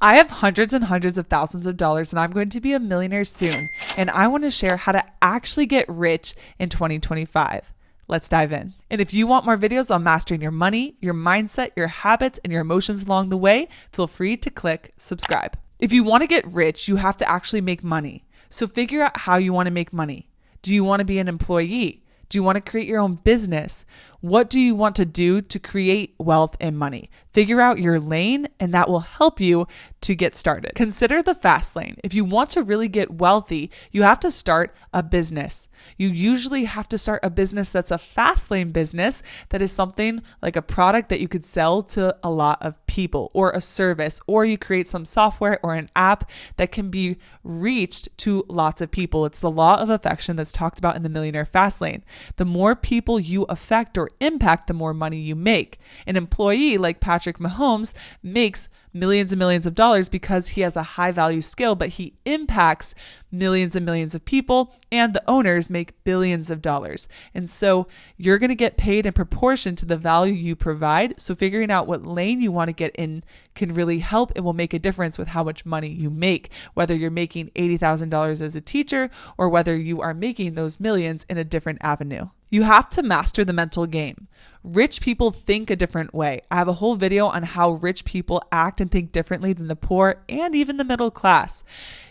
I have hundreds and hundreds of thousands of dollars and I'm going to be a millionaire soon. And I want to share how to actually get rich in 2025. Let's dive in. And if you want more videos on mastering your money, your mindset, your habits, and your emotions along the way, feel free to click subscribe. If you want to get rich, you have to actually make money. So figure out how you want to make money. Do you want to be an employee? Do you want to create your own business? What do you want to do to create wealth and money? Figure out your lane, and that will help you to get started. Consider the Fastlane. If you want to really get wealthy, you have to start a business. You usually have to start a business that's a Fastlane business that is something like a product that you could sell to a lot of people, or a service, or you create some software or an app that can be reached to lots of people. It's the Law of Effection that's talked about in the Millionaire Fastlane. The more people you affect or impact, the more money you make. An employee like Patrick Mahomes makes millions and millions of dollars because he has a high value skill, but he impacts millions and millions of people, and the owners make billions of dollars. And so you're going to get paid in proportion to the value you provide. So figuring out what lane you want to get in can really help. It will make a difference with how much money you make, whether you're making $80,000 as a teacher or whether you are making those millions in a different avenue. You have to master the mental game. Rich people think a different way. I have a whole video on how rich people act and think differently than the poor and even the middle class.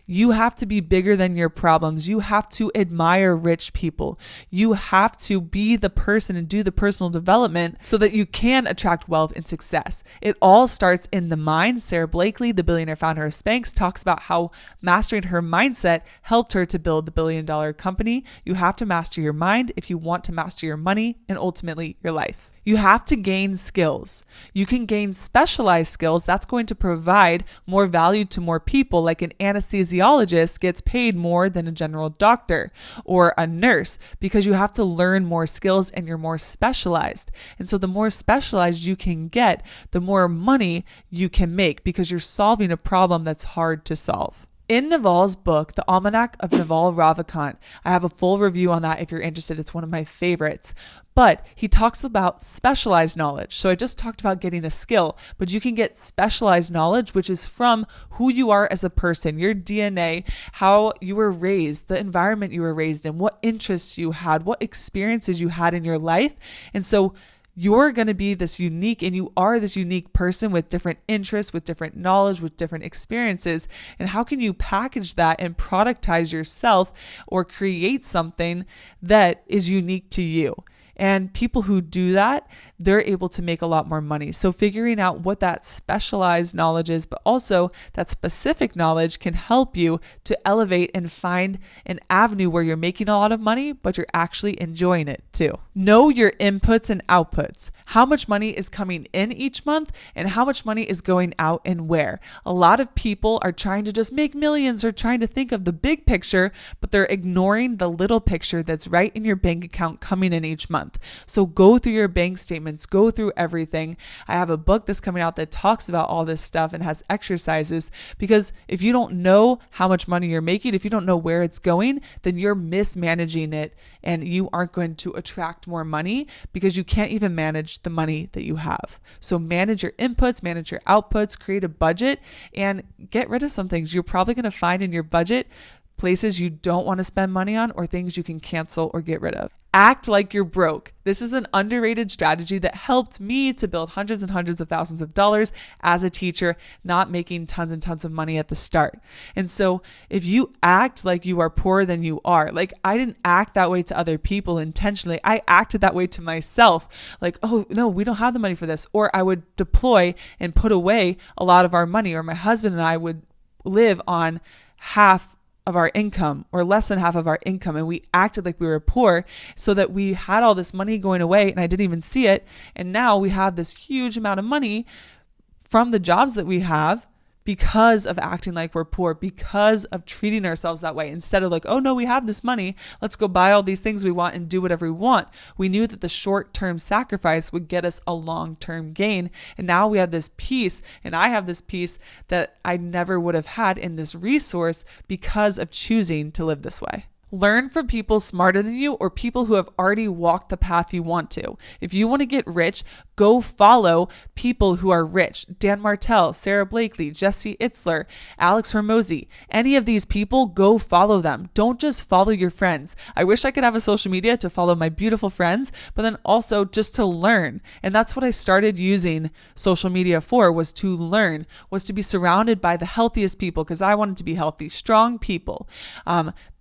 You have to be bigger than your problems. You have to admire rich people. You have to be the person and do the personal development so that you can attract wealth and success. It all starts in the mind. Sarah Blakely, the billionaire founder of Spanx, talks about how mastering her mindset helped her to build the billion-dollar company. You have to master your mind if you want to master your money and ultimately your life. You have to gain skills. You can gain specialized skills. That's going to provide more value to more people. Like an anesthesiologist gets paid more than a general doctor or a nurse because you have to learn more skills and you're more specialized. And so the more specialized you can get, the more money you can make because you're solving a problem that's hard to solve. In Naval's book, The Almanac of Naval Ravikant, I have a full review on that if you're interested. It's one of my favorites. But he talks about specialized knowledge. So I just talked about getting a skill, but you can get specialized knowledge, which is from who you are as a person, your DNA, how you were raised, the environment you were raised in, what interests you had, what experiences you had in your life. And so you're going to be this unique, and you are this unique person with different interests, with different knowledge, with different experiences. And how can you package that and productize yourself or create something that is unique to you? And people who do that, they're able to make a lot more money. So figuring out what that specialized knowledge is, but also that specific knowledge can help you to elevate and find an avenue where you're making a lot of money, but you're actually enjoying it too. Know your inputs and outputs. How much money is coming in each month and how much money is going out and where. A lot of people are trying to just make millions or trying to think of the big picture, but they're ignoring the little picture that's right in your bank account coming in each month. So go through your bank statements, go through everything. I have a book that's coming out that talks about all this stuff and has exercises, because if you don't know how much money you're making, if you don't know where it's going, then you're mismanaging it and you aren't going to attract more money because you can't even manage the money that you have. So manage your inputs, manage your outputs, create a budget, and get rid of some things. You're probably going to find in your budget places you don't want to spend money on or things you can cancel or get rid of. Act like you're broke. This is an underrated strategy that helped me to build hundreds and hundreds of thousands of dollars as a teacher, not making tons and tons of money at the start. And so if you act like you are poorer than you are, like I didn't act that way to other people intentionally. I acted that way to myself. Like, oh no, we don't have the money for this. Or I would deploy and put away a lot of our money, or my husband and I would live on half of our income or less than half of our income, and we acted like we were poor so that we had all this money going away and I didn't even see it. And now we have this huge amount of money from the jobs that we have because of acting like we're poor, because of treating ourselves that way. Instead of like, oh no, we have this money, let's go buy all these things we want and do whatever we want. We knew that the short-term sacrifice would get us a long-term gain. And now we have this peace, and I have this peace that I never would have had in this resource because of choosing to live this way. Learn from people smarter than you or people who have already walked the path you want to. If you want to get rich, Go follow people who are rich. Dan Martell, Sarah Blakely, Jesse Itzler, Alex Hormozy. Any of these people, go follow them. Don't just follow your friends. I wish I could have a social media to follow my beautiful friends, but then also just to learn. And that's what I started using social media for, was to learn, was to be surrounded by the healthiest people, because I wanted to be healthy, strong people.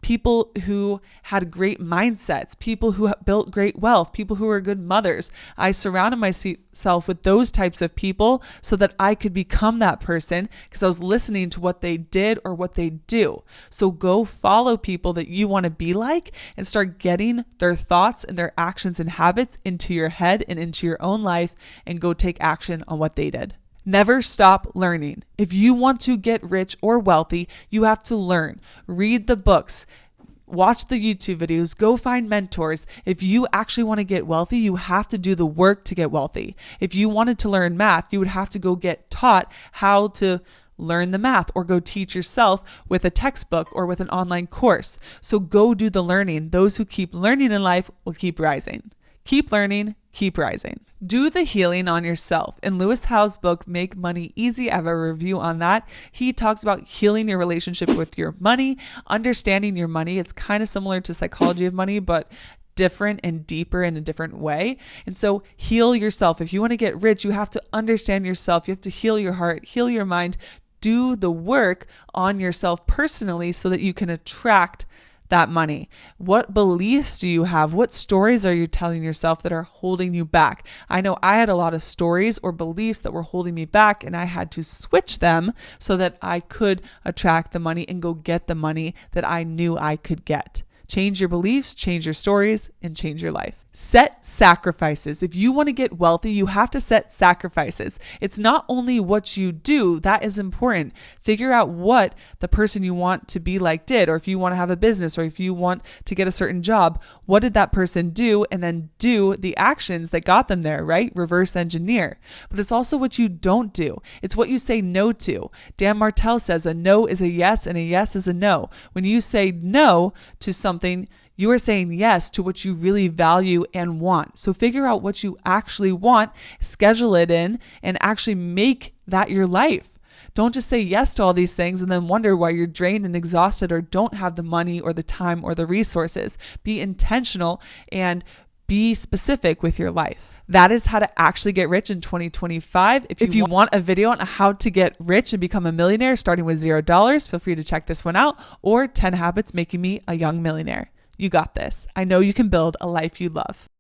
People who had great mindsets, people who built great wealth, people who were good mothers. I surrounded myself with those types of people so that I could become that person, because I was listening to what they did or what they do. So go follow people that you want to be like and start getting their thoughts and their actions and habits into your head and into your own life, and go take action on what they did. Never stop learning. If you want to get rich or wealthy, you have to learn. Read the books. Watch the YouTube videos. Go find mentors. If you actually want to get wealthy, you have to do the work to get wealthy. If you wanted to learn math, you would have to go get taught how to learn the math, or go teach yourself with a textbook or with an online course. So go do the learning. Those who keep learning in life will keep rising. Keep learning, keep rising. Do the healing on yourself. In Lewis Howes' book, Make Money Easy, I have a review on that. He talks about healing your relationship with your money, understanding your money. It's kind of similar to psychology of money, but different and deeper in a different way. And so heal yourself. If you want to get rich, you have to understand yourself. You have to heal your heart, heal your mind, do the work on yourself personally so that you can attract that money. What beliefs do you have? What stories are you telling yourself that are holding you back? I know I had a lot of stories or beliefs that were holding me back, and I had to switch them so that I could attract the money and go get the money that I knew I could get. Change your beliefs, change your stories, and change your life. Set sacrifices. If you want to get wealthy, you have to set sacrifices. It's not only what you do, that is important. Figure out what the person you want to be like did, or if you want to have a business, or if you want to get a certain job, what did that person do? And then do the actions that got them there, right? Reverse engineer. But it's also what you don't do. It's what you say no to. Dan Martell says a no is a yes and a yes is a no. When you say no to something, you are saying yes to what you really value and want. So figure out what you actually want, schedule it in, and actually make that your life. Don't just say yes to all these things and then wonder why you're drained and exhausted or don't have the money or the time or the resources. Be intentional and be specific with your life. That is how to actually get rich in 2025. If you want a video on how to get rich and become a millionaire starting with $0, feel free to check this one out, or 10 Habits Making Me a Young Millionaire. You got this. I know you can build a life you love.